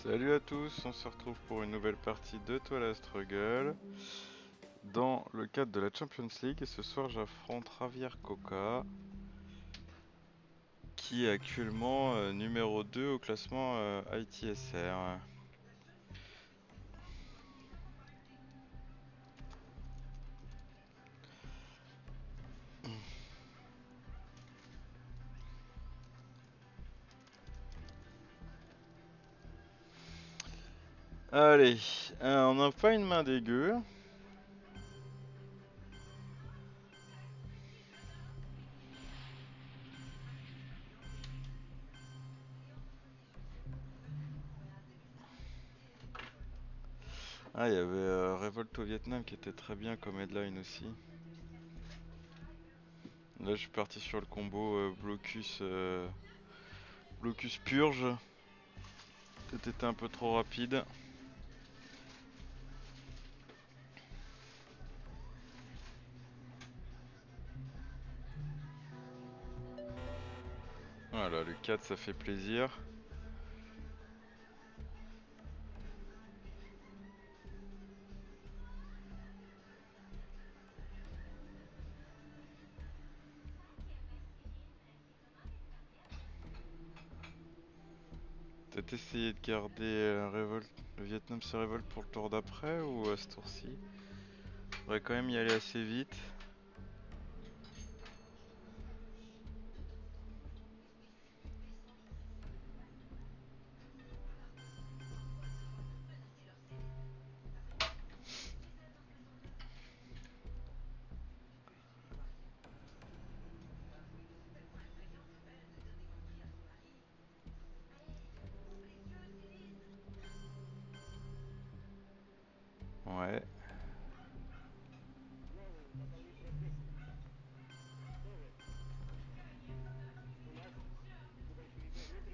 Salut à tous, on se retrouve pour une nouvelle partie de Twilight Struggle dans le cadre de la Champions League et ce soir j'affronte Javier Coca qui est actuellement numéro 2 au classement ITSR. Allez, on n'a pas une main dégueu. Ah, il y avait Révolte au Vietnam qui était très bien comme headline aussi. Là je suis parti sur le combo Blocus Purge. Peut-être été un peu trop rapide. Voilà, le 4 ça fait plaisir. Peut-être essayer de garder le Vietnam se révolte pour le tour d'après ou à ce tour-ci. Faudrait quand même y aller assez vite. Ouais,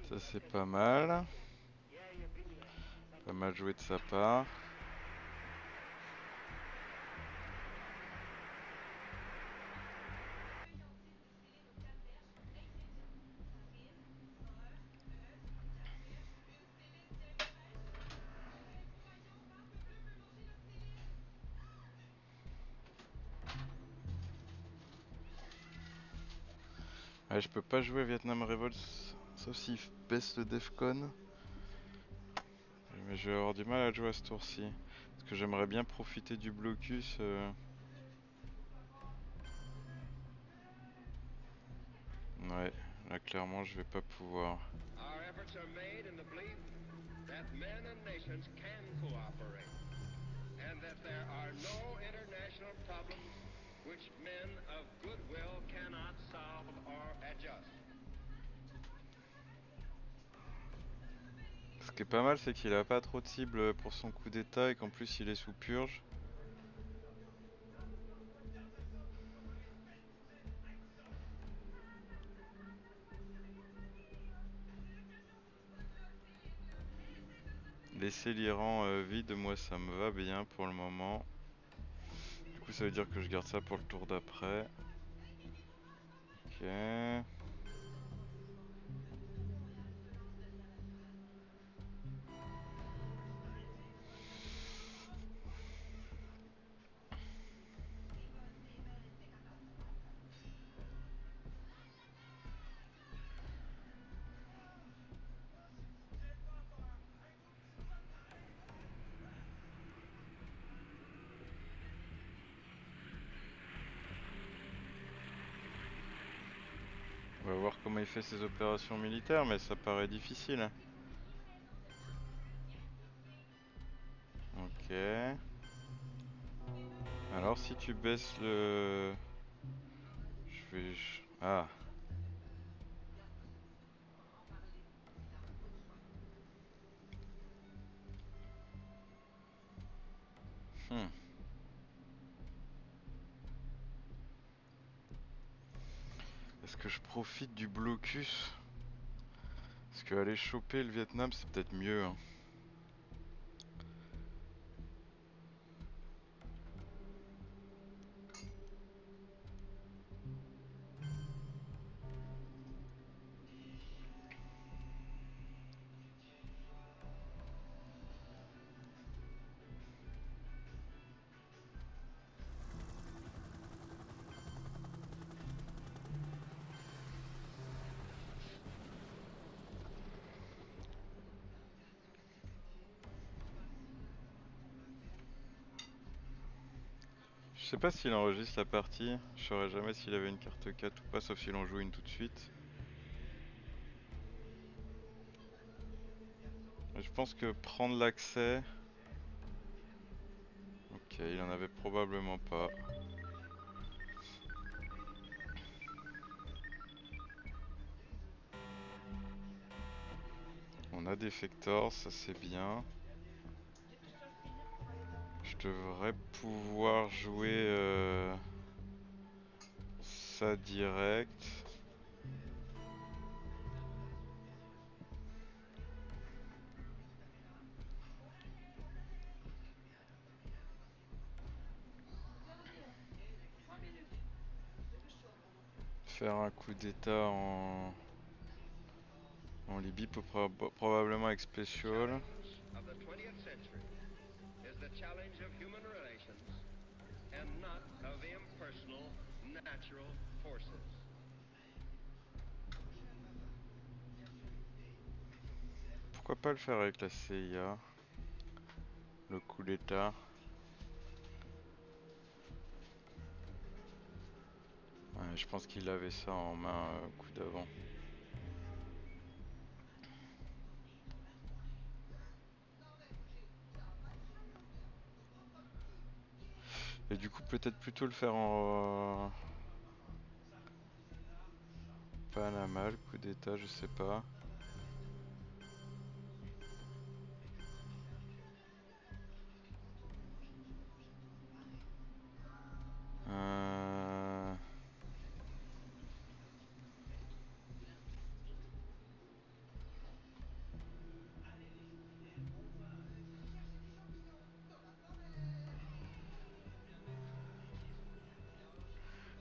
ça c'est pas mal. Pas mal joué de sa part. Ouais, je peux pas jouer Vietnam Revolt sauf s'il baisse le Defcon. Mais je vais avoir du mal à jouer à ce tour-ci. Parce que j'aimerais bien profiter du blocus. Ouais, là clairement je vais pas pouvoir. Our efforts are made in the belief that men and nations can cooperate, and that there are no international problems which men of goodwill cannot solve or adjust. Ce qui est pas mal, c'est qu'il a pas trop de cibles pour son coup d'état et qu'en plus il est sous purge. Laisser l'Iran vide, moi ça me va bien pour le moment. Du coup ça veut dire que je garde ça pour le tour d'après. Ok. On va voir comment il fait ses opérations militaires, mais ça paraît difficile. Ok. Alors si tu baisses le... Je vais... Ah. Hmm. Est-ce que je profite du blocus? Parce qu'aller choper le Vietnam c'est peut-être mieux, hein. sais pas s'il enregistre la partie. Je saurais jamais s'il avait une carte 4 ou pas, sauf s'il en joue une tout de suite. Je pense que prendre l'accès... Ok, il en avait probablement pas. On a des Factors, ça c'est bien. Je devrais pouvoir jouer ça direct. Faire un coup d'état en Libye, probablement avec Special. Of the 20th century is the challenge of human relations and not of impersonal natural forces. Pourquoi pas le faire avec la CIA? Le coup d'état. Ouais, je pense qu'il avait ça en main coup d'avant. Et du coup peut-être plutôt le faire en Panama, le coup d'état, je sais pas.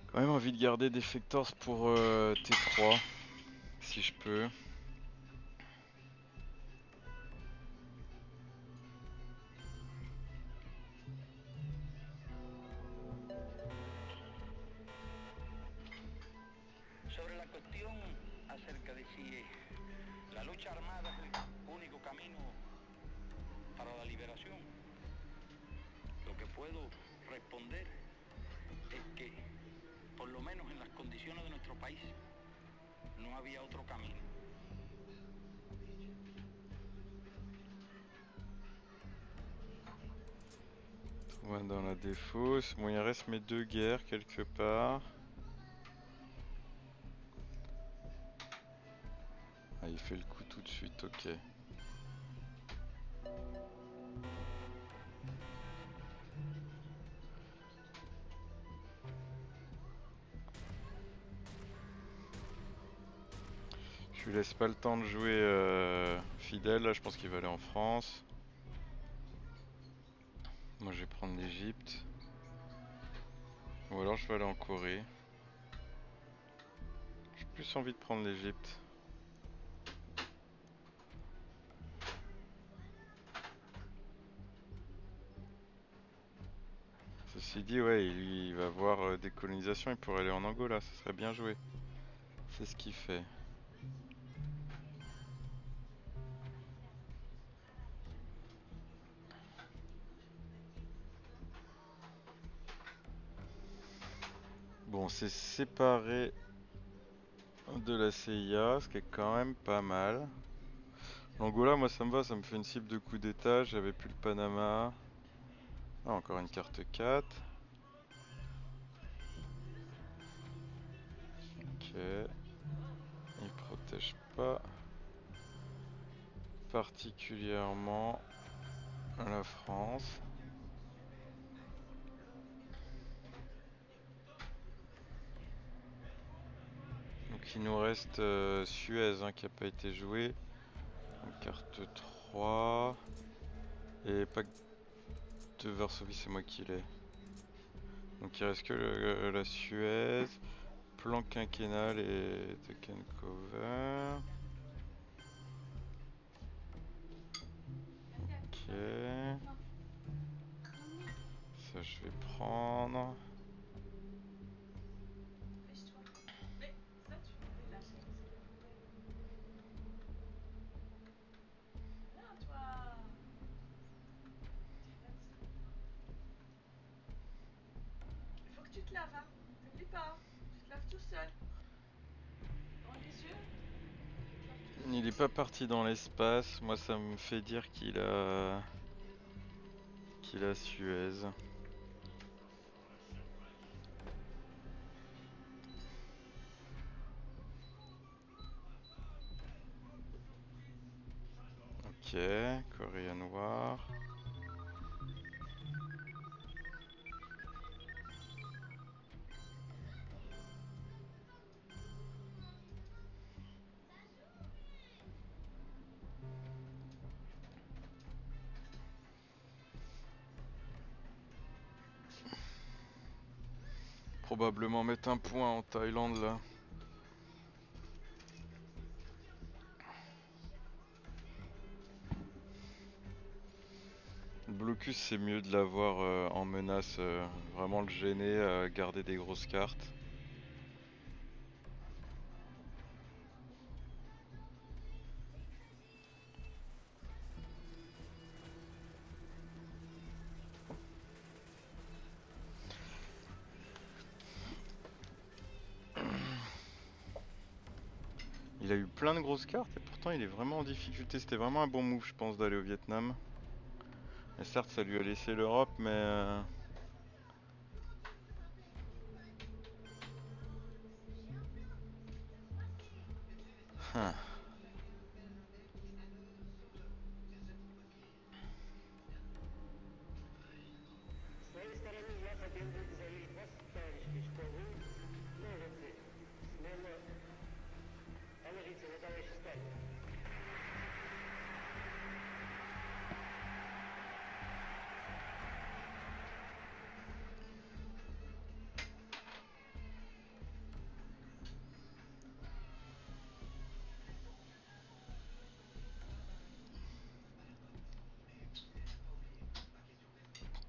Quand même envie de garder des Factors pour T3, si je peux. Sobre la cuestión acerca de si la lucha armada es el único camino para la liberación, lo que puedo responder es que, por lo menos en las condiciones de nuestro país, no había otro camino. Ouais, dans la défausse. Bon, il reste mes deux guerres quelque part. Ah, il fait le coup tout de suite, ok. Je lui laisse pas le temps de jouer fidèle, là je pense qu'il va aller en France. Moi je vais prendre l'Egypte. Ou alors je vais aller en Corée. J'ai plus envie de prendre l'Egypte. Ceci dit, ouais, il va voir des colonisations, il pourrait aller en Angola, ça serait bien joué. C'est ce qu'il fait. Bon, c'est séparé de la CIA, ce qui est quand même pas mal. L'Angola, moi ça me va, ça me fait une cible de coup d'état, j'avais plus le Panama. Ah, encore une carte 4. Ok. Il protège pas particulièrement la France. Donc il nous reste Suez hein, qui n'a pas été joué. Donc, carte 3. Et Pacte de Varsovie, c'est moi qui l'ai. Donc il reste que la Suez, plan quinquennal et Taken Cover. Ok. Ça je vais prendre. lave, hein. T'oublies pas, hein. Tu te laves tout seul. Dans les yeux, tu te laves tout seul. Il est pas parti dans l'espace. Moi, ça me fait dire qu'il a Suez. Ok, Korean War. Probablement mettre un point en Thaïlande là. Blocus, c'est mieux de l'avoir en menace, vraiment le gêner, garder des grosses cartes. Il a eu plein de grosses cartes et pourtant il est vraiment en difficulté. C'était vraiment un bon move, je pense, d'aller au Vietnam. Et certes, ça lui a laissé l'Europe, mais... Huh. С своей стороны я хотел бы заверить вас, товарищи, что вы можете смело положиться на товарища Сталина.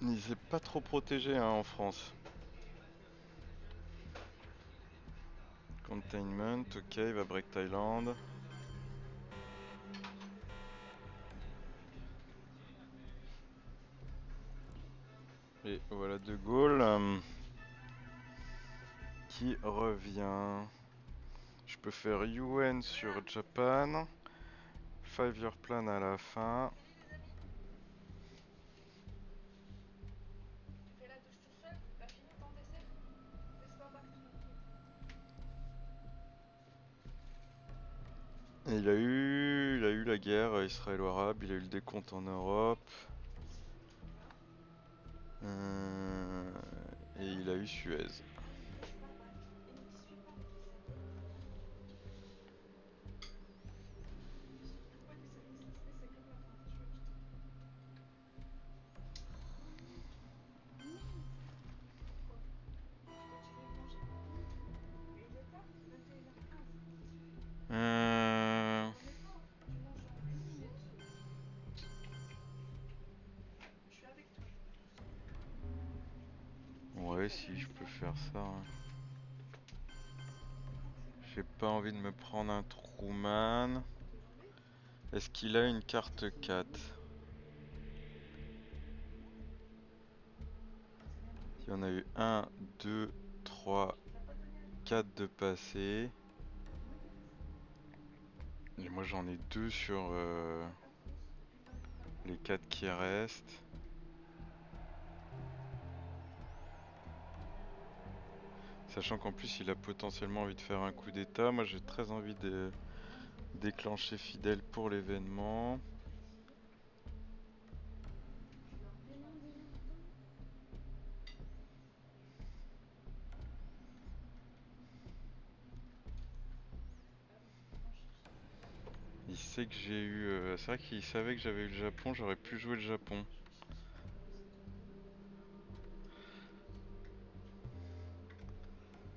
Il s'est pas trop protégé hein, en France. Containment, ok, il va break Thaïlande. Et voilà De Gaulle qui revient. Je peux faire UN sur Japan. 5-year plan à la fin. Tu fais la douche tout seul. T'as fini ton dessert. Laisse-toi back tranquille. Et il a eu la guerre israélo-arabe, il a eu le décompte en Europe. Et il a eu Suez. Et ne t'y suis pas. C'est bon. Pourquoi des services listés, c'est comme la fin. Tu veux que je te dise? Pourquoi? Tu continues de manger? Mais il est tard, 21h15. Ça suffit. Un effort. Tu manges en une minute. Je suis avec toi, je vais pas tout seul. Ouais, si je peux faire ça. Hein. J'ai pas envie de me prendre un Truman. Est-ce qu'il a une carte 4? Il y en a eu 1, 2, 3, 4 de passé. Et moi j'en ai 2 sur les 4 qui restent. Sachant qu'en plus il a potentiellement envie de faire un coup d'état. Moi j'ai très envie de déclencher fidèle pour l'événement. Il sait que j'ai eu... c'est vrai qu'il savait que j'avais eu le Japon, j'aurais pu jouer le Japon.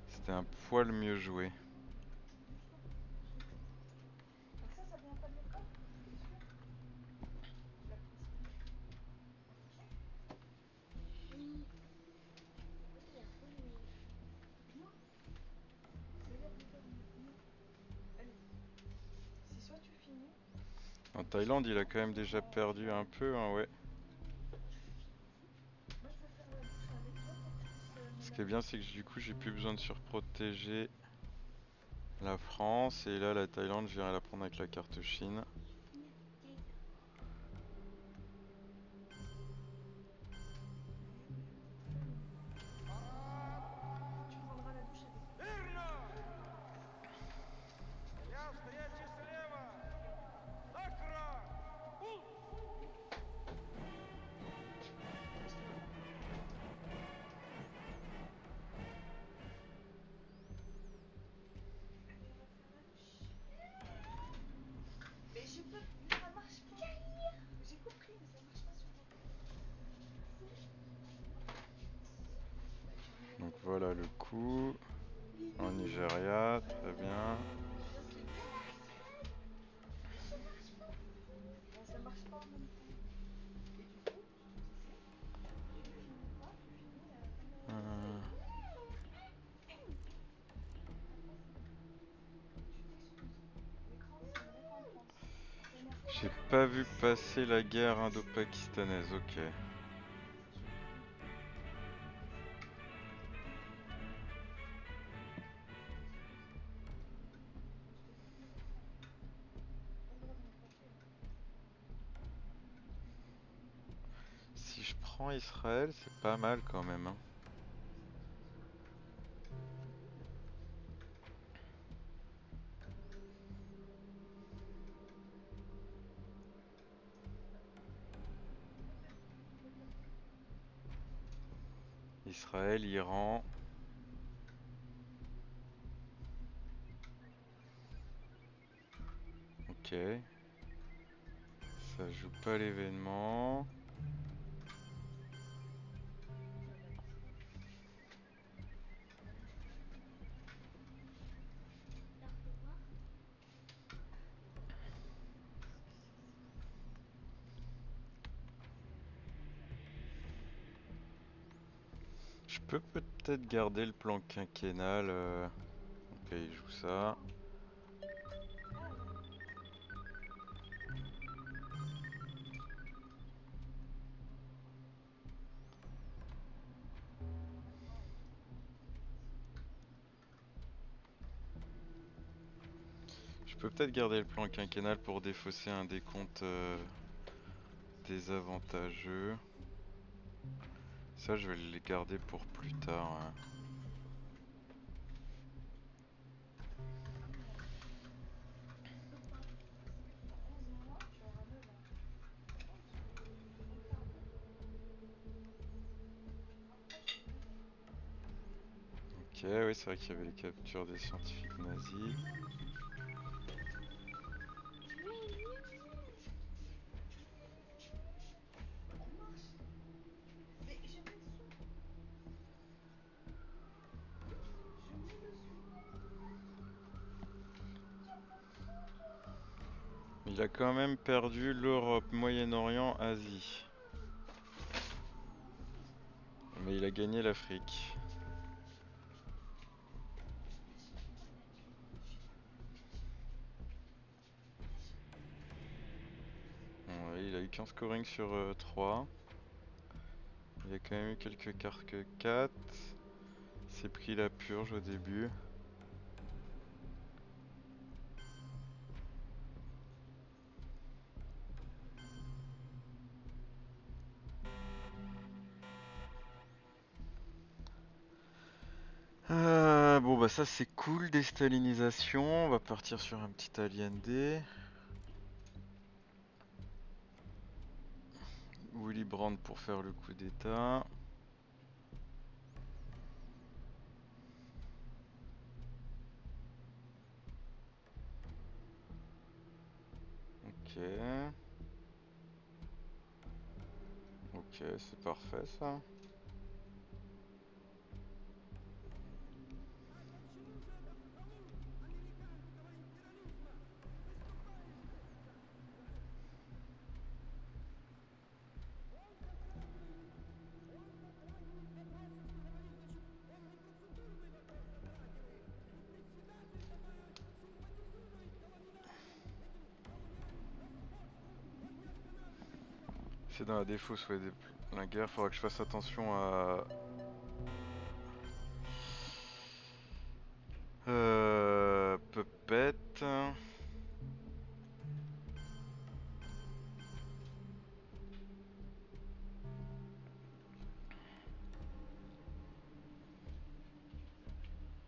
C'était un poil mieux joué. Donc ça vient pas de l'école? T'es sûr? Tu l'as pris ici? Non. C'est hier 10h30. Non. Allez. Si soit tu finis. En Thaïlande, il a quand même déjà perdu un peu, hein, ouais. Moi je veux faire la douche avec toi pour que je puisse me qui est bien, c'est que du coup, j'ai plus besoin de surprotéger la France. Et là, la Thaïlande, je viens la prendre avec la carte Chine. Tu prendras la douche avec. Mais je peux. Ça marche pas. J'ai compris, mais ça marche pas sur moi. Donc voilà le coup. En Nigeria, très bien. Bon, ça marche pas en même temps. Et du coup, tu sais, tu finis quoi? Tu finis comme. Euh, L'écran, c'est une récompense. J'ai pas vu passer la guerre indo-pakistanaise, ok. Si je prends Israël, c'est pas mal quand même, hein. Israël, Iran. Ok. Ça joue pas l'événement. Je peux peut-être garder le plan quinquennal. Ok, il joue ça. Je peux peut-être garder le plan quinquennal pour défausser un décompte désavantageux. Ça, je vais les garder pour plus tard, hein. Ok, oui, c'est vrai qu'il y avait les captures des scientifiques nazis. Mais je mets dessus. Je mets dessus. Il a quand même perdu l'Europe, Moyen-Orient, Asie. Mais il a gagné l'Afrique. Bon, ouais, il a eu qu'un scoring sur 3. Il a quand même eu quelques cartes que 4. Il s'est pris la purge au début. Bon bah ça c'est cool, déstalinisation. On va partir sur un petit Allende. Willy Brandt pour faire le coup d'état. Ok. Ok, c'est parfait ça. C'est dans la défausse, ouais, la guerre. Faudra que je fasse attention à Puppet.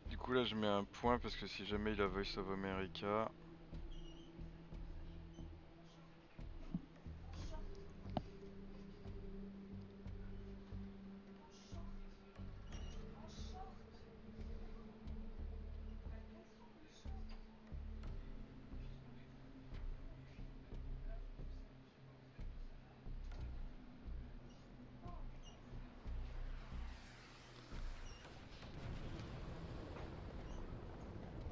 Du coup là je mets un point parce que si jamais il a Voice of America.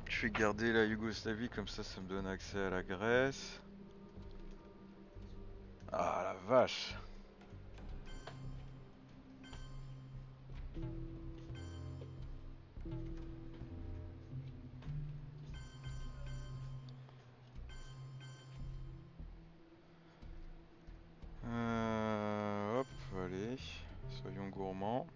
Je vais garder la Yougoslavie comme ça me donne accès à la Grèce. Ah la vache. Hop, allez, soyons gourmands.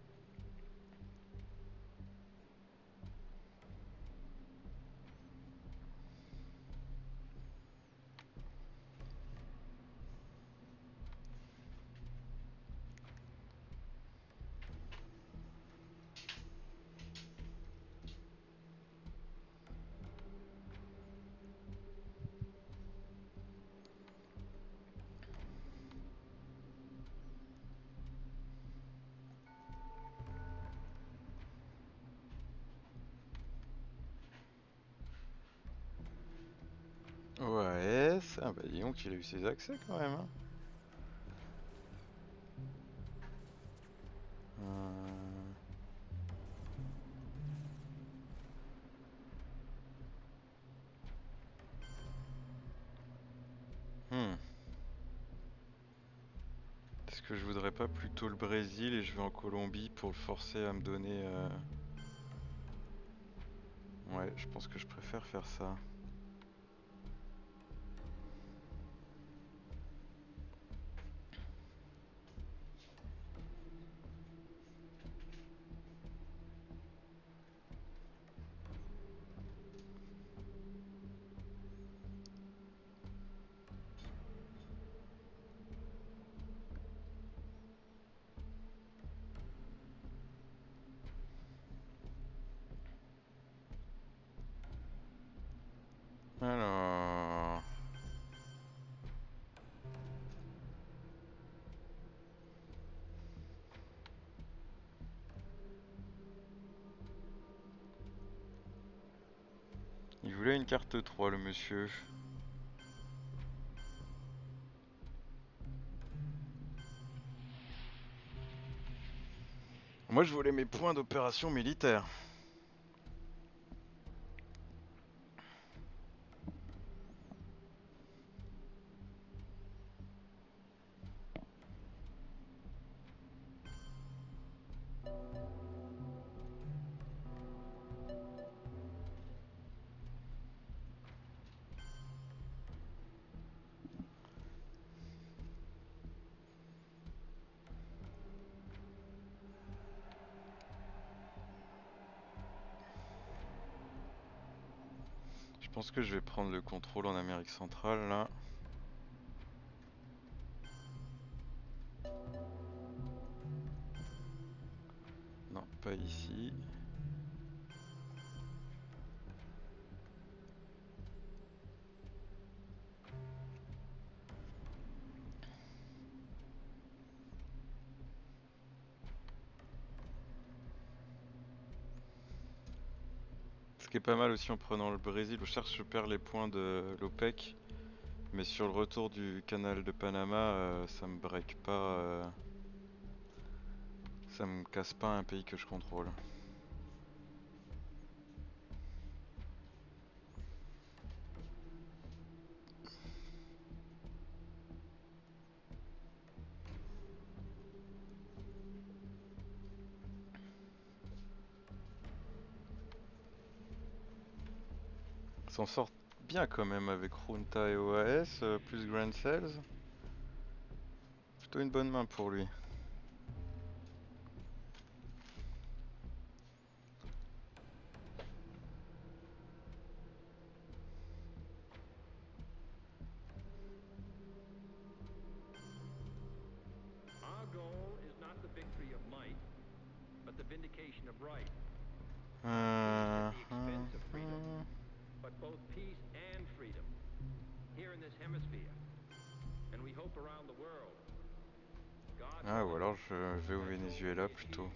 Ouais, ça, bah dis donc il a eu ses accès quand même. Hein. Euh, hmm. Est-ce que je voudrais pas plutôt le Brésil et je vais en Colombie pour le forcer à me donner... Ouais, je pense que je préfère faire ça. Alors... Il voulait une carte 3 le monsieur. Moi je voulais mes points d'opération militaire. Je pense que je vais prendre le contrôle en Amérique centrale là. Non, pas ici. Ce qui est pas mal aussi en prenant le Brésil, je perds les points de l'OPEC. Mais sur le retour du canal de Panama, ça me break pas, ça me casse pas un pays que je contrôle. S'en sort bien quand même avec Junta et OAS, plus Grand Sales. Plutôt une bonne main pour lui. the vindication of right, Euh, at the expense of freedom, but both peace and freedom here in this hemisphere, and we hope around the world. God Ah, ou willing, alors je vais au that's what Venezuela we'll plutôt. achieve.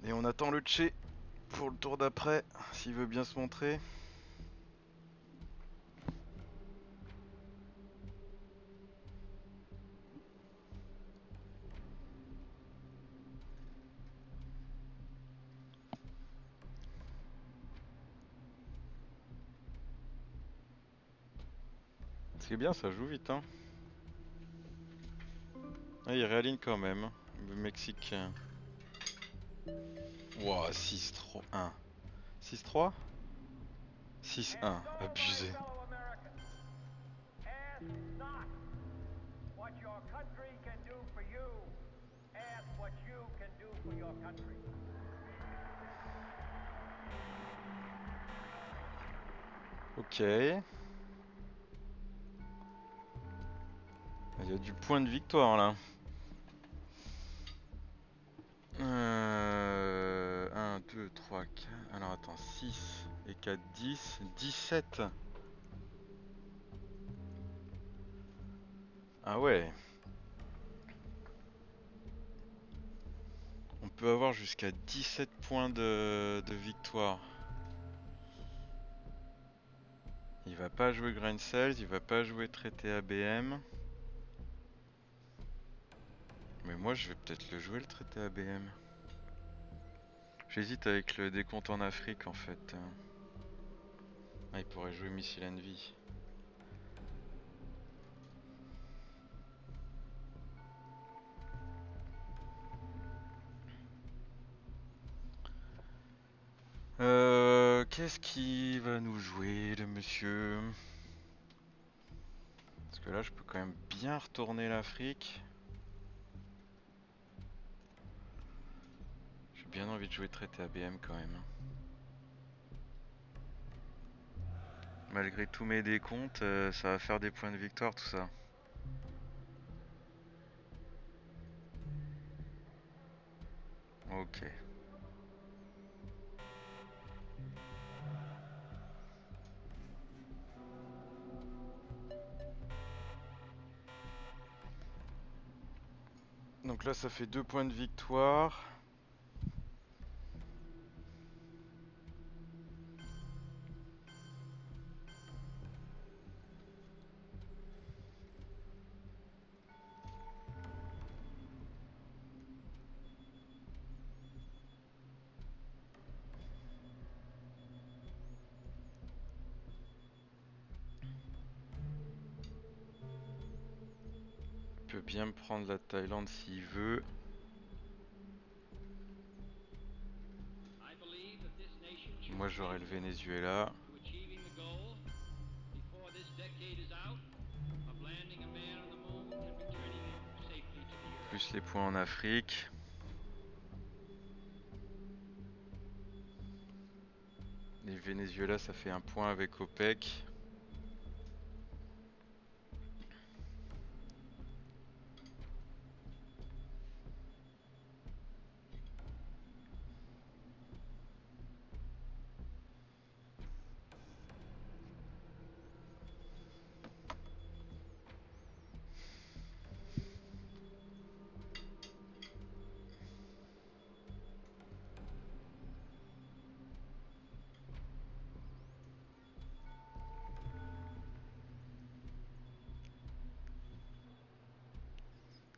Et on attend le Che pour le tour d'après, s'il veut bien se montrer. C'est bien, ça joue vite, hein. Ah, il réaligne quand même, le Mexicain. Wow, 6-3-1. 6-3 6-1, abusé. Fellow Americans, ask not what your country can do for you. Ask what you can do for your country. Ok. Il y a du point de victoire là. 1, 2, 3, 4. Alors attends, 6 et 4, 10. 17. Ah ouais. On peut avoir jusqu'à 17 points de victoire. Il va pas jouer Grain Cells, il va pas jouer traité ABM. Mais moi je vais peut-être le jouer le traité ABM. J'hésite avec le décompte en Afrique en fait. Ah, il pourrait jouer Missile Envy. Qu'est-ce qu'il va nous jouer le monsieur? Parce que là je peux quand même bien retourner l'Afrique. J'ai bien envie de jouer traité ABM quand même. Malgré tous mes décomptes, ça va faire des points de victoire tout ça. Ok. Donc là ça fait 2 points de victoire. Il peut bien me prendre la Thaïlande s'il veut. I believe that this nation should Moi j'aurai le commit Venezuela. to achieving the goal before this decade is out of landing a man on the moon and returning him safely to the earth. Plus les points en Afrique. Et Venezuela ça fait un point avec OPEC.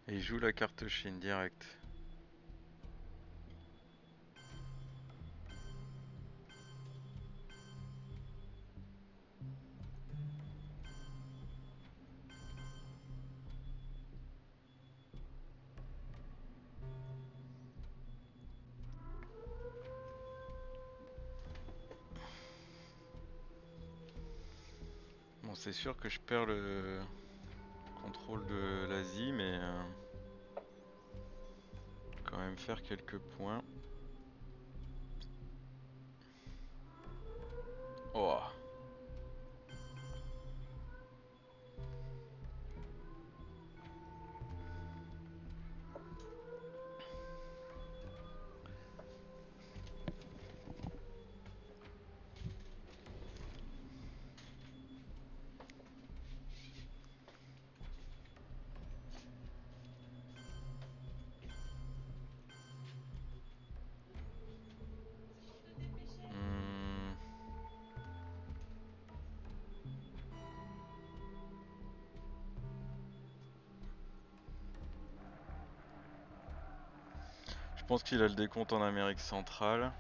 Et il joue la carte Chine direct. Bon, c'est sûr que je perds le contrôle de l'Asie, mais quand même faire quelques points. Oh. Hmm. Je pense qu'il a le décompte en Amérique centrale.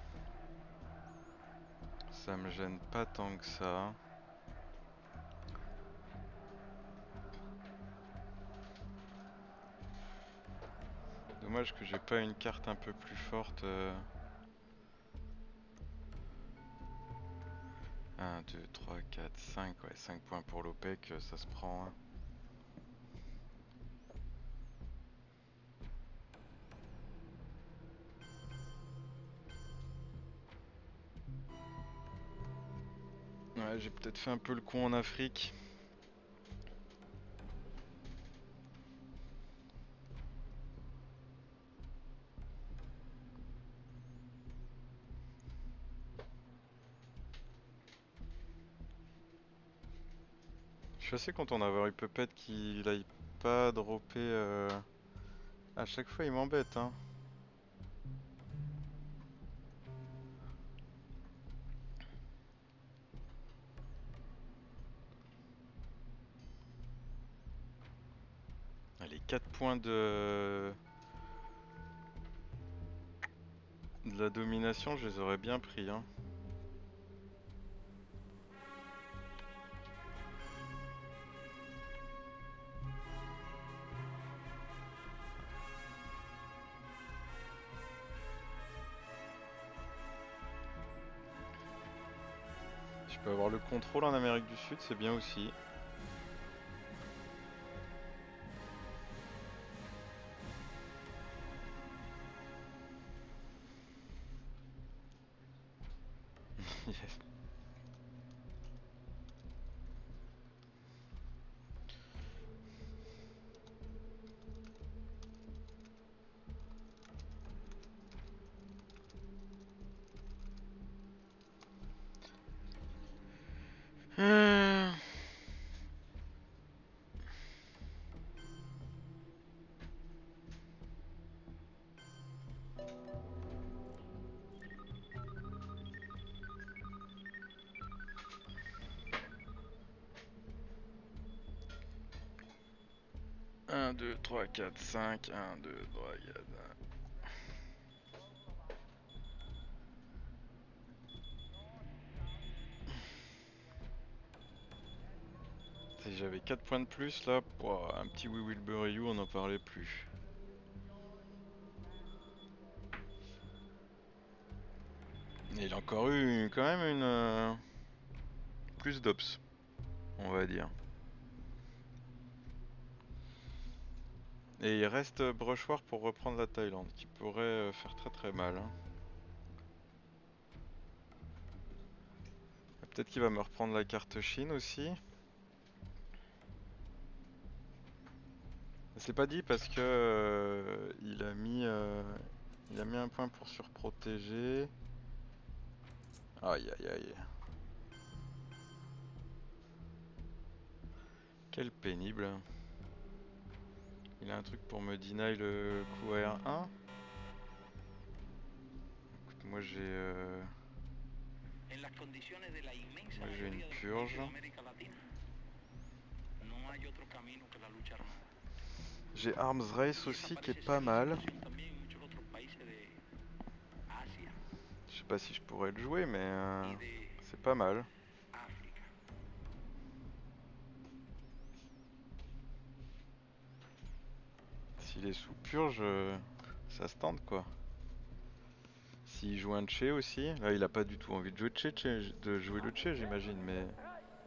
Ça me gêne pas tant que ça. Dommage que j'ai pas une carte un peu plus forte. 1, 2, 3, 4, 5. Ouais, 5 points pour l'OPEC, ça se prend. Hein. Ouais, j'ai peut-être fait un peu le con en Afrique. Je suis assez content d'avoir eu Puppet qu'il aille pas dropper. À chaque fois, il m'embête, hein. Allez, 4 points de la domination, je les aurais bien pris, hein. Je peux avoir le contrôle en Amérique du Sud, c'est bien aussi. Yes. Euh, 1, 2, 3, 4, 5. 1, 2, 3, 4. Si j'avais 4 points de plus là, pouah, un petit We Will Bury You, on n'en parlait plus. Et il a encore eu quand même une plus d'ops, on va dire. Et il reste Brushwar pour reprendre la Thaïlande, qui pourrait faire très très mal. Hein. Peut-être qu'il va me reprendre la carte Chine aussi. C'est pas dit parce que il a mis un point pour surprotéger. Aïe aïe aïe. Quel pénible. Il a un truc pour me deny le coup à R1. Écoute, moi En las condiciones de la inmensa moi j'ai une mayoría de los purge. países de América Latina, no hay otro camino que la lucha armada. J'ai Arms Race Y esa aussi qui est parece pas ser la mal. situación también en muchos otros países de Asia Je sais pas si je pourrais le jouer mais y de c'est pas mal. África. S'il est sous purge, ça se tente quoi. S'il joue un Che aussi, là il a pas du tout envie de jouer de jouer le Che j'imagine mais...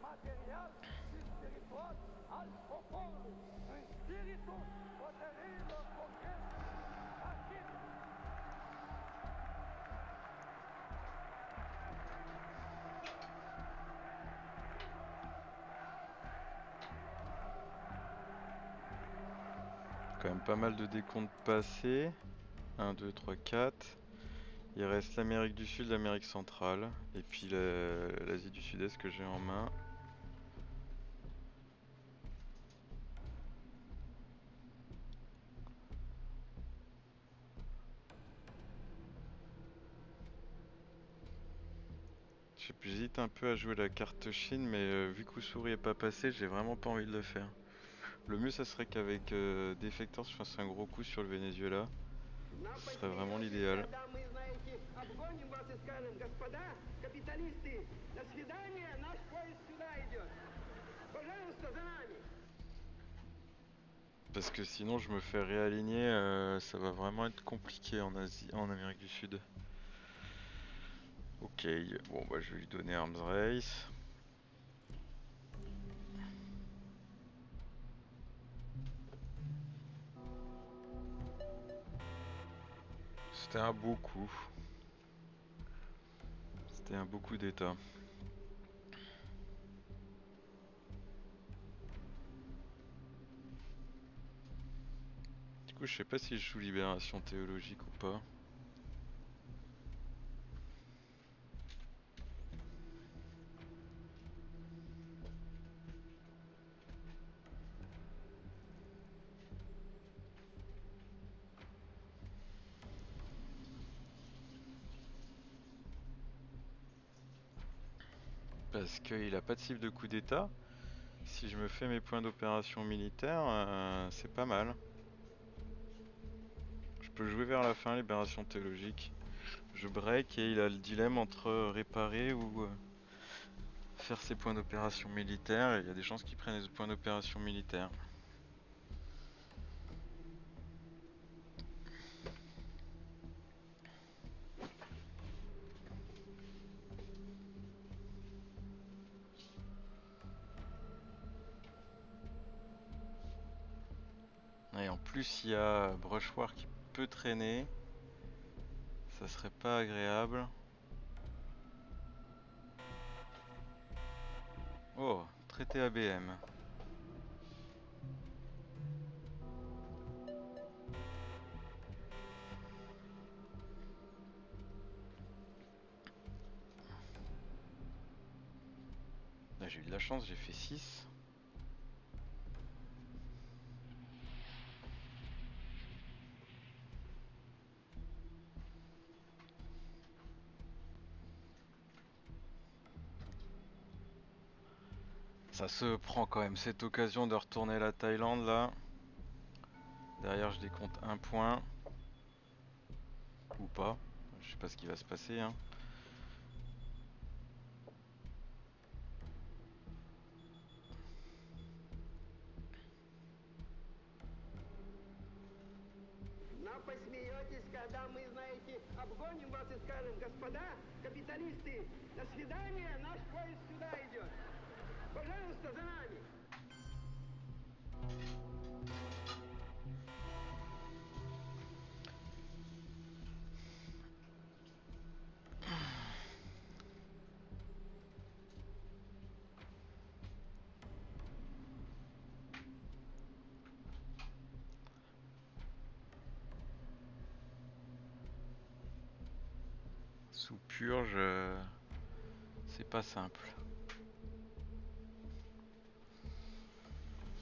material y espiritual al popolo, en espíritu poderío comienza aquí. quand même pas mal de décomptes passés. 1, 2, 3, 4. Il reste l'Amérique du Sud, l'Amérique centrale. Et puis l'Asie du Sud-Est que j'ai en main. J'hésite un peu à jouer la carte Chine, mais vu qu'Usuri est pas passé, j'ai vraiment pas envie de le faire. Le mieux, ça serait qu'avec Defectors, je fasse un gros coup sur le Venezuela. Ce serait vraiment l'idéal. Когда мы, знаете, обгоним вас и скажем, господа, капиталисты, до свидания, наш поезд сюда идет. Пожалуйста, за нами. Parce que sinon, je me fais réaligner, ça va vraiment être compliqué en Asie, en Amérique du Sud. Ok, bon bah je vais lui donner Arms Race. C'était un beau coup. C'était un beau coup d'état. Du coup, je sais pas si je joue Libération théologique ou pas. Parce qu'il a pas de cible de coup d'état. Si je me fais mes points d'opération militaire, c'est pas mal. Je peux jouer vers la fin, Libération théologique. Je break et il a le dilemme entre réparer ou faire ses points d'opération militaire. Et il y a des chances qu'il prenne les points d'opération militaire. Et en plus, il y a Brushwar qui peut traîner. Ça serait pas agréable. Oh, traité ABM. Là, j'ai eu de la chance, j'ai fait 6. Ça se prend quand même cette occasion de retourner la Thaïlande là. Derrière, je décompte un point. Ou pas. Je sais pas ce qui va se passer, hein. Но посмеетесь, когда мы, знаете, обгоним вас и скажем, господа, капиталисты, до свидания, наш поезд сюда идет. Пожалуйста, за нами. Sous purge, c'est pas simple.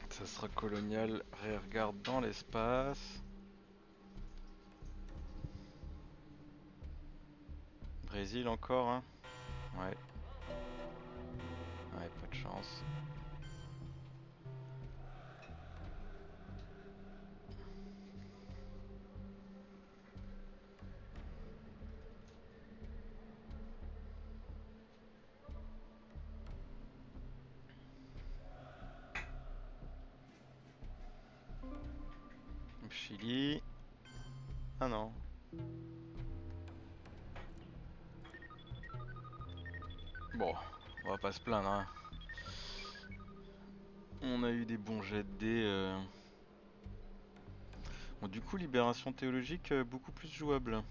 Ça sera colonial, regarde dans l'espace. Brésil encore, hein. Ouais. Ouais, pas de chance. Chili. Ah non. Bon, on va pas se plaindre, hein. On a eu des bons jets de dés. Bon, du coup, Libération théologique, beaucoup plus jouable.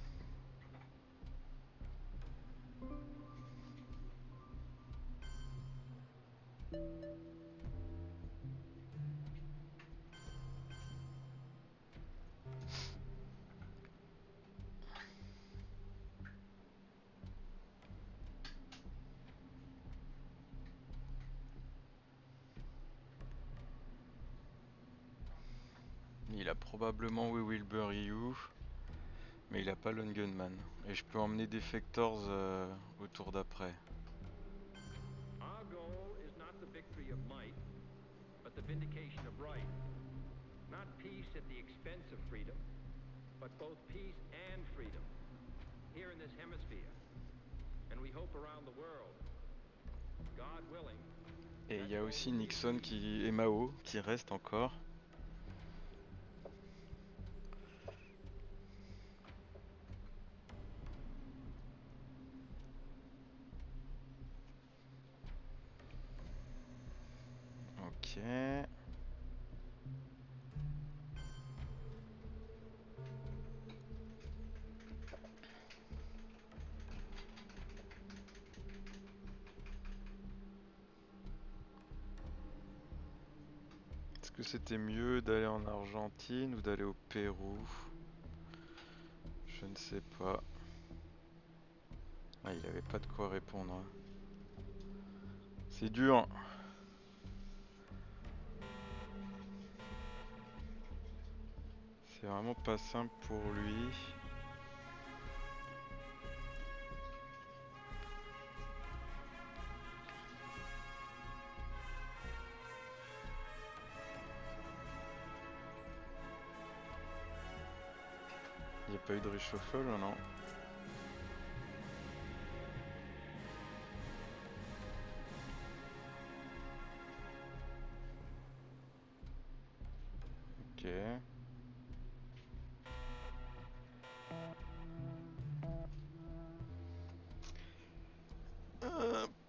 Il a probablement We Will Bury You, mais il a pas Lone Gunman. Et je peux emmener Defectors au tour d'après. Our goal is not the victory of might, but the vindication of right. Not peace at the expense of freedom, but both peace and freedom. Here in this hemisphere, and we hope around the world. God willing. Et il y a aussi Nixon et Mao qui restent encore. Ok. Est-ce que c'était mieux d'aller en Argentine ou d'aller au Pérou? Je ne sais pas. Ah, il avait pas de quoi répondre, hein. C'est dur. C'est vraiment pas simple pour lui. Il n'y a pas eu de reshuffle, non? Ok.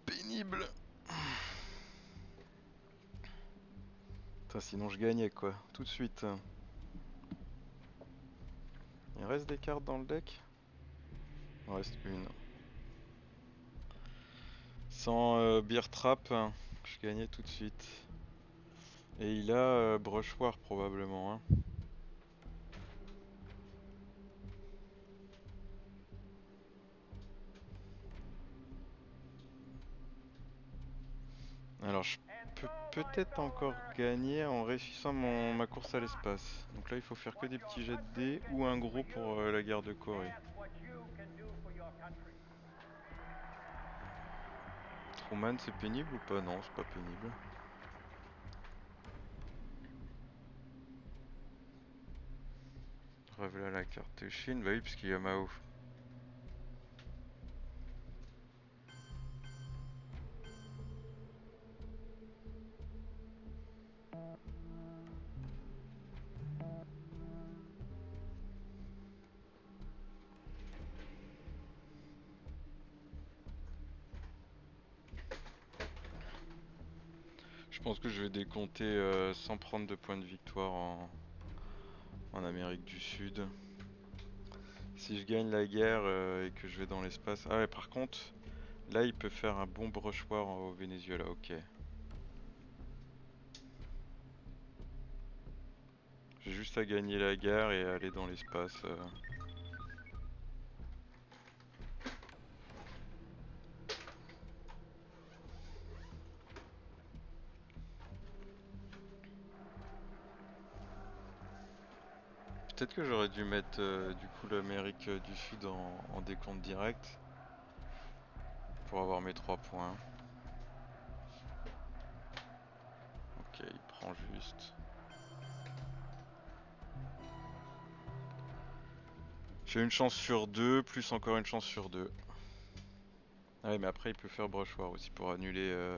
Pénible. Putain, sinon je gagnais quoi, tout de suite. Il reste des cartes dans le deck? Il en reste une. Sans Beer Trap, je gagnais tout de suite. Et il a Brush War probablement, hein. Alors je peux peut-être encore gagner en réussissant ma course à l'espace. Donc là il faut faire que des petits jets de dés ou un gros pour la guerre de Corée. Truman c'est pénible ou pas? Non, c'est pas pénible. Révéler la carte Chine, bah oui parce qu'il y a Mao. Je pense que je vais décompter sans prendre de points de victoire en Amérique du Sud. Si je gagne la guerre et que je vais dans l'espace... Ah ouais, par contre, là il peut faire un bon brush war au Venezuela, ok. J'ai juste à gagner la guerre et aller dans l'espace. Peut-être que j'aurais dû mettre du coup l'Amérique du Sud en décompte direct pour avoir mes 3 points. Ok, il prend juste. J'ai une chance sur 2, plus encore une chance sur 2. Ah ouais, mais après il peut faire brush war aussi pour annuler...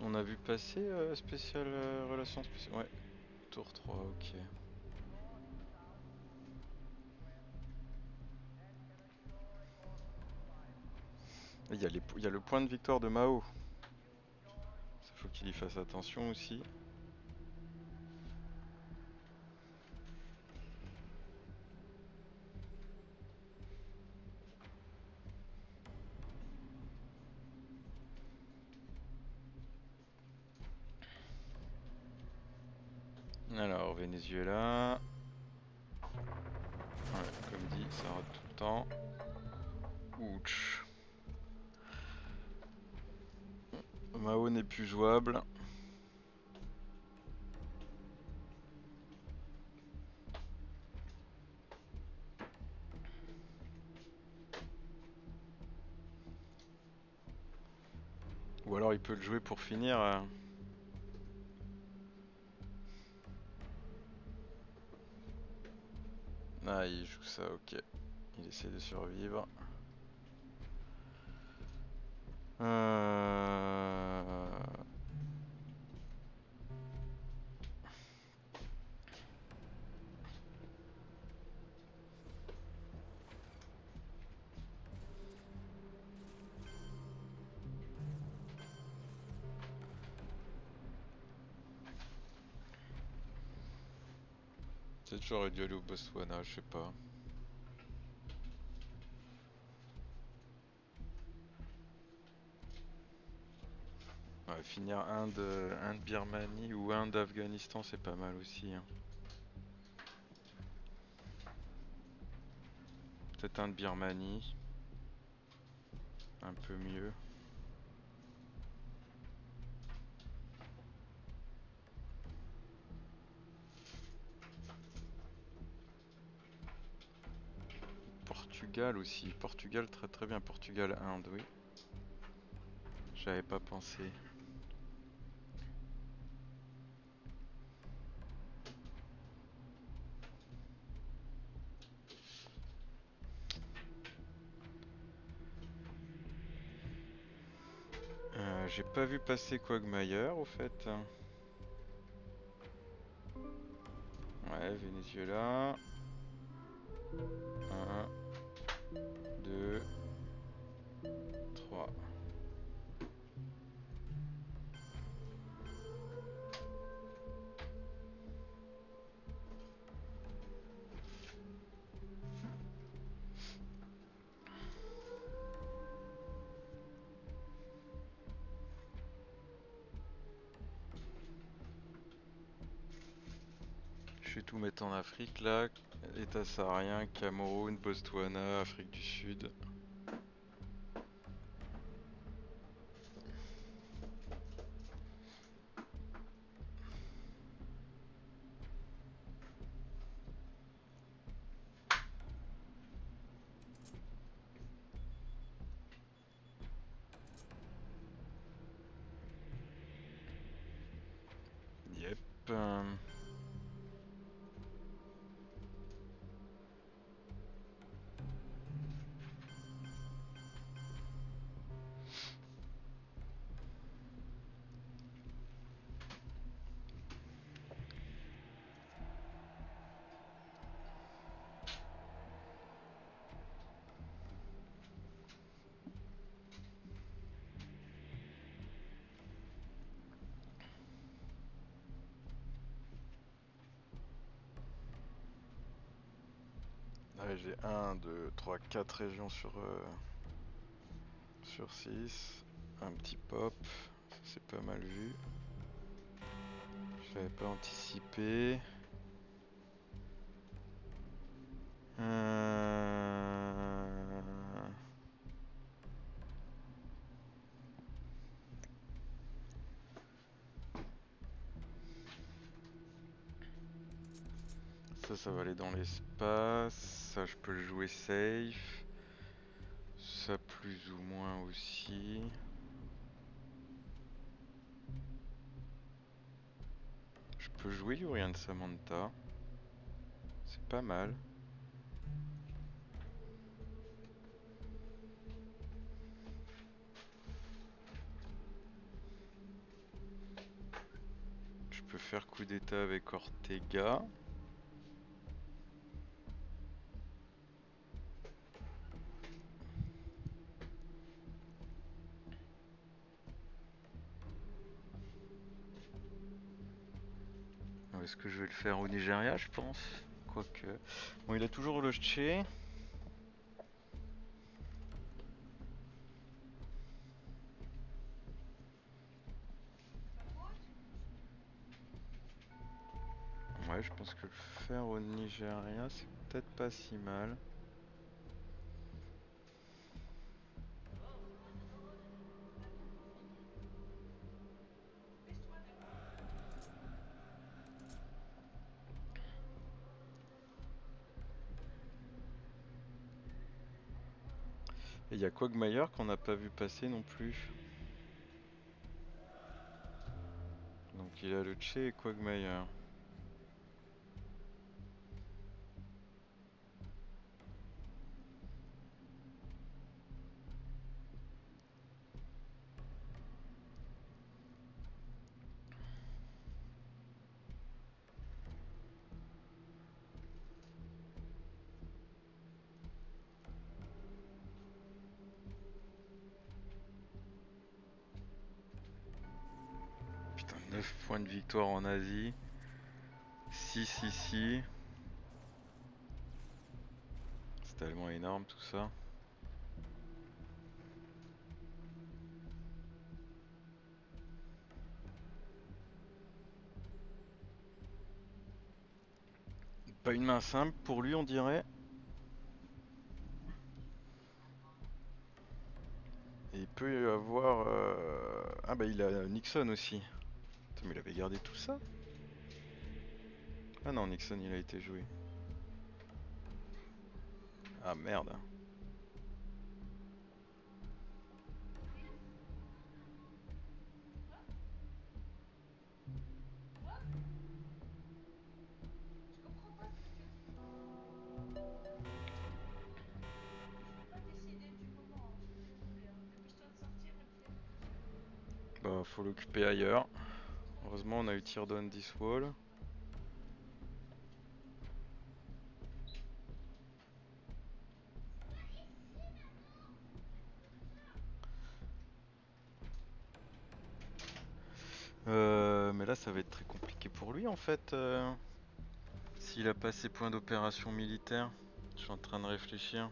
On a vu passer spécial relation spéciale. Ouais, tour 3, ok. Il y a le point de victoire de Mao. Ça faut qu'il y fasse attention aussi. Alors, Venezuela. Ça rate tout le temps. Ouch. Mao n'est plus jouable. Ou alors il peut le jouer pour finir. Ah, il joue ça, ok. Il essaie de survivre. Peut-être j'aurais dû aller au Botswana, je sais pas. Ouais, finir Inde Birmanie ou Inde Afghanistan, c'est pas mal aussi, hein. Peut-être Inde Birmanie. Un peu mieux. Portugal aussi. Portugal, très très bien. Portugal, Inde, oui. J'avais pas pensé. J'ai pas vu passer Quagmire au fait. Ouais, Venezuela. 1, 2, 3. Je vais tout mettre en Afrique là. État saharien, Cameroun, Botswana, Afrique du Sud. Yep. Ouais, j'ai 1, 2, 3, 4 régions sur 6. Un petit pop. Ça, c'est pas mal vu. Je l'avais pas anticipé. Ça va aller dans l'espace. Ça, je peux le jouer safe. Ça, plus ou moins aussi. Je peux jouer Yurian Samantha. C'est pas mal. Je peux faire coup d'état avec Ortega. Est-ce que je vais le faire au Nigeria, je pense? Quoique. Bon, il a toujours le Tché. Ouais, je pense que le faire au Nigeria, c'est peut-être pas si mal. Et il y a Quagmire qu'on n'a pas vu passer non plus. Donc il a le Che et Quagmire. Putain, 9 points de victoire en Asie. 6 ici. C'est tellement énorme tout ça. Pas une main simple pour lui, on dirait. Et il peut y avoir... Ah bah il a Nixon aussi. Attends, mais il avait gardé tout ça? Ah non, Nixon il a été joué. Ah merde. Je comprends pas ce truc. Je peux pas décider du moment, hein, je suis désolée. Hein. Dépêche-toi de sortir et puis. Bah faut l'occuper ailleurs. Heureusement on a eu Tear Down This Wall. Mais là ça va être très compliqué pour lui en fait. S'il a pas ses points d'opération militaire. Je suis en train de réfléchir.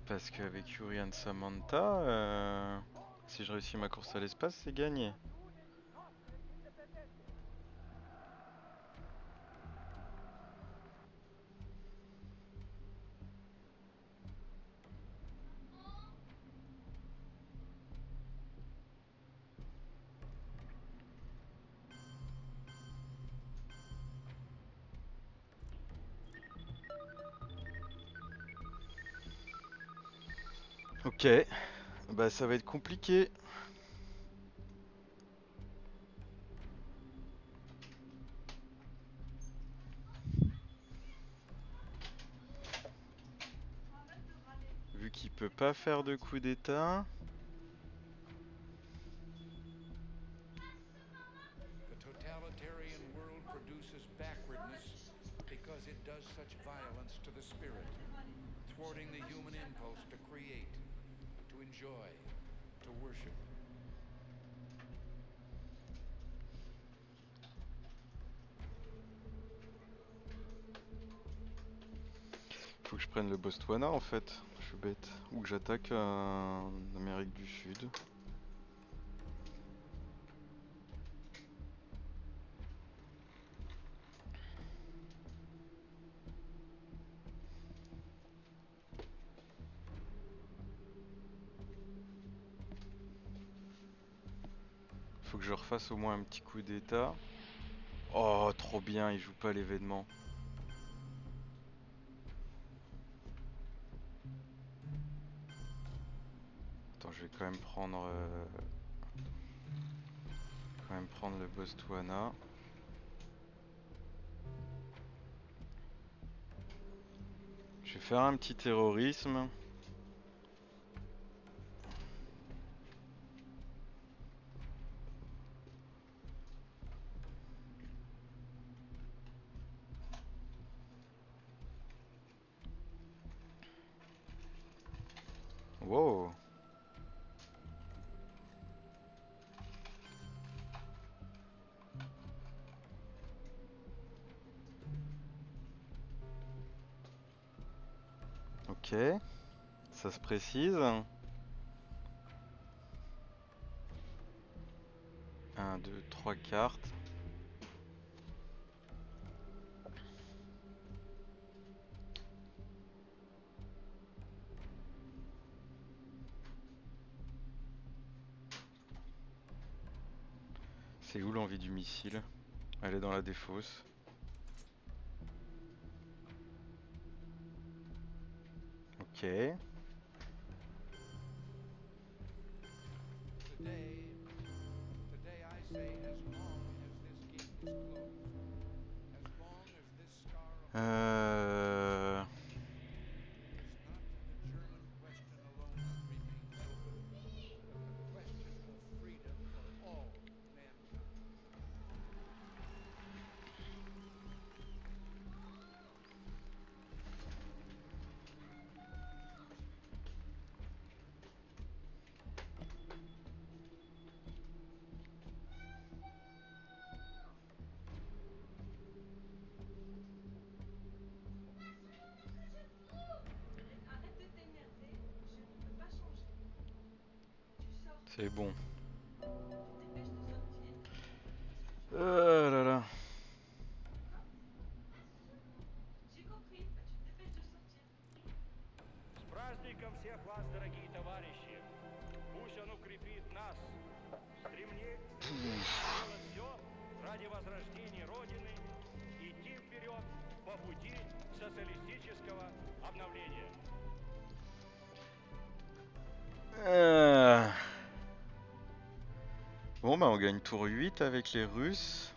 Parce qu'avec Yuri and Samantha, si je réussis ma course à l'espace, c'est gagné. Ok, bah ça va être compliqué. Arrête de râler. Vu qu'il peut pas faire de coup d'état. The totalitarian world produces backwardness because it does such violence to the spirit, thwarting the human impulse to create, to enjoy, to worship. Faut que je prenne le Botswana en fait. Je suis bête. Ou que j'attaque en Amérique du Sud. Faut que je refasse au moins un petit coup d'état. Oh, trop bien, il joue pas l'événement. Attends, je vais quand même prendre le Botswana. Je vais faire un petit terrorisme. Wow. Ok, ça se précise. 1, 2, 3 cartes. C'est où l'envie du missile? Elle est dans la défausse. Today I say, as long as this gate is closed, as long as this scar of Euh... it is not the German question alone that remains open, but the question of freedom for all mankind. Arrête de t'énerver, je ne peux pas changer. Tu sors, C'est bon. tu te dépêches de sortir. Là là. J'ai compris, bah, tu te dépêches de sortir. С праздником всех вас, дорогие товарищи! Пусть он укрепит нас в стремлении сделать все ради возрождения Родины, идти вперед по пути социалистического обновления. Bon bah on gagne tour 8 avec les Russes.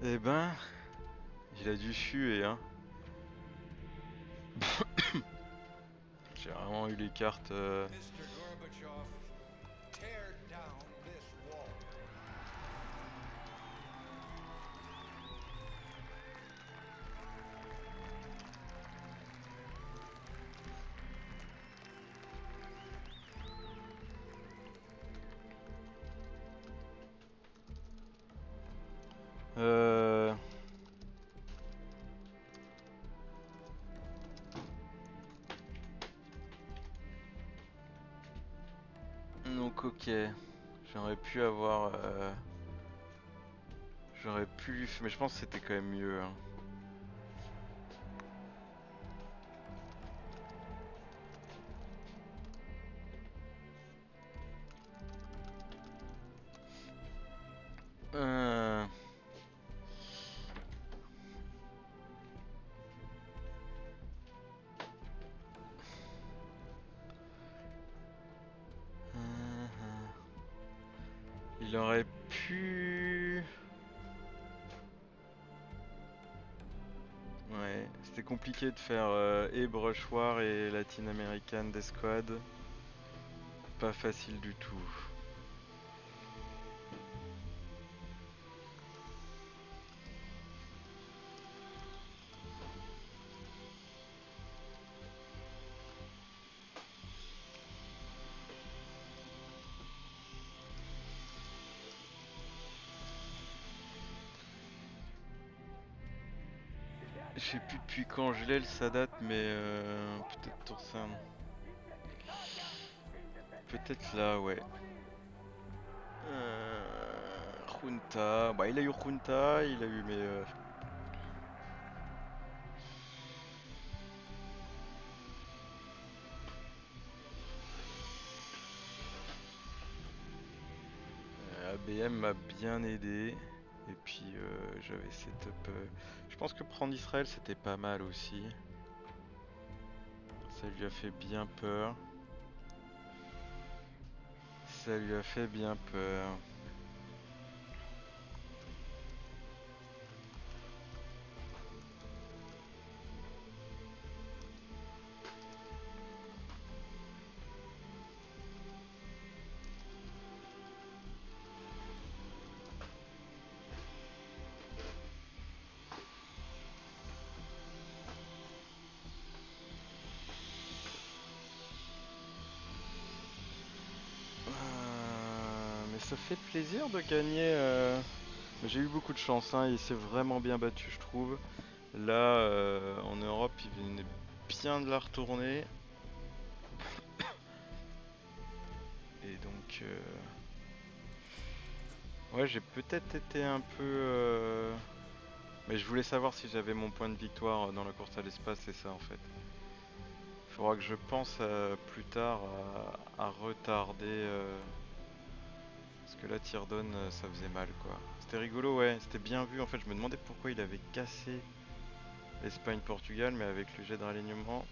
Eh ben, il a dû suer, hein. J'ai vraiment eu les cartes. Mr. Gorbachev, tear down this wall. Donc ok, j'aurais pu avoir... J'aurais pu... Mais je pense que c'était quand même mieux. Hein. Il aurait pu... Ouais, c'était compliqué de faire et Brush War et Latin American des squads. Pas facile du tout. Je sais plus depuis quand je l'ai le Sadat, mais peut-être tour 5. Peut-être là, ouais. Junta. Bah, il a eu Junta, il a eu mais. ABM m'a bien aidé. Et puis j'avais setup. Je pense que prendre Israël c'était pas mal aussi. Ça lui a fait bien peur. Ça lui a fait bien peur. Mais ça fait plaisir de gagner. J'ai eu beaucoup de chance, hein. Il s'est vraiment bien battu, je trouve. Là, en Europe, il venait bien de la retourner. Et donc, ouais, j'ai peut-être été un peu Mais je voulais savoir si j'avais mon point de victoire dans la course à l'espace, c'est ça en fait. Il faudra que je pense plus tard à retarder. Parce que là, Teardown, ça faisait mal quoi. C'était rigolo, ouais, c'était bien vu. En fait, je me demandais pourquoi il avait cassé l'Espagne-Portugal, mais avec le jet de ralignement.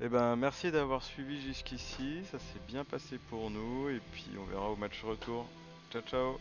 Eh ben, merci d'avoir suivi jusqu'ici, ça s'est bien passé pour nous, et puis on verra au match retour. Ciao ciao!